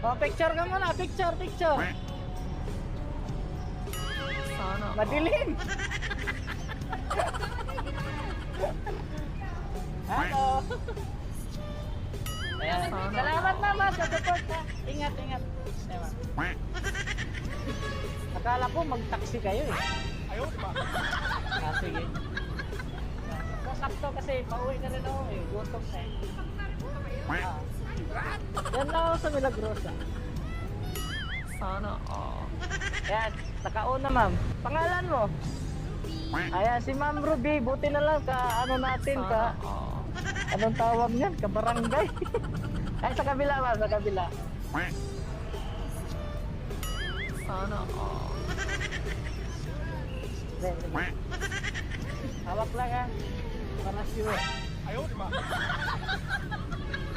Oh, picture ka muna. Picture. Sana. Madilim. Hello. Ayan. Salamat naman sa support ha. Ingat. Diba? Akala ko mag-taxi kayo eh. Ayaw, di ba? Sige. Sakto kasi pauwi na rin ako eh. Gutom na eh. Yan lang ako sa Milagrosa. Sana. Yan. Nakauna ma'am. Pangalan mo? Ayan, si Ma'am Ruby. Buti na lang ka ano natin ka. Anong tawag niyan? Kabarangay. Ay, sa kabila ma'am. Sa kabila. Sana. Hawak lang ha. Para sure. Ayaw, di ba?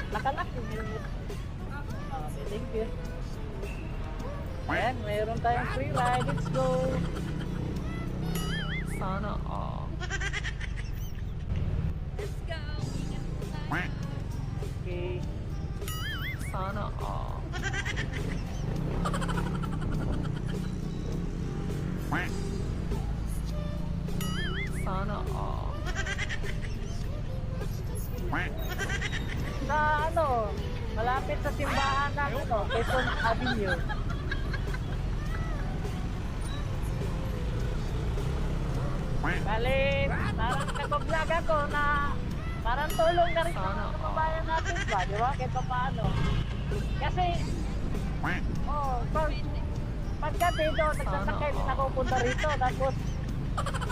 Nakalak yung helmet. Okay, thank you. Ayan, mayroon tayong free ride. Let's go. Sana. Let's go. Ingat po tayo. Okay. Sana. Sana. Sa ano, malapit sa simbahan ng ano, Quezon Avenue. Bali, parang nag-vlog ako na parang tulong na rin sa mga kababayan natin ba, di ba? Kahit pa paano. Kasi, pagka dito, nagsasakay din ako punta rito. Tapos,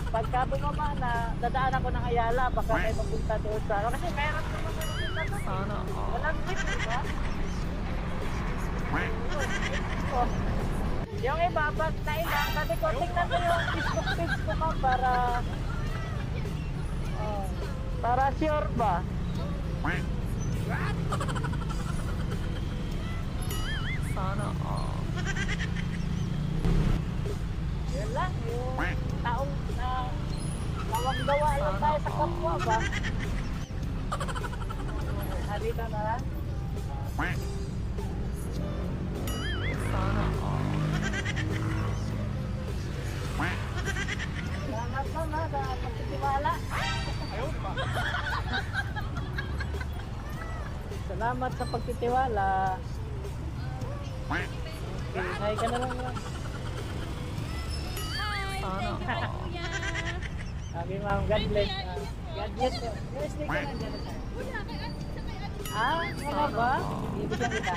pagka bumaba na, dadaan ako ng Ayala, baka kayo mapunta doon sa ano. Kasi meron naman mapunta doon. Sana. Walang tip, di ba? Oh. Yung iba, pag nailang, sabi ko, tingnan mo yung Facebook page ko ma'am para sure ba? Sana. Yun lang, yung taong na lawang gawa lang tayo sa kapwa ba? Halika na lang. Sana. Salamat ma'am ha, sa pagtitiwala. Ayaw, di ba? Salamat sa pagtitiwala. Okay, hi ka na lang ma'am. Hi. Sana. Thank you po, kuya. Sabi ma'am, God bless. God bless you. Yes, ka na dyan. Wala, kay ano, sa kay ano. Wala ba? Bibigyan kita.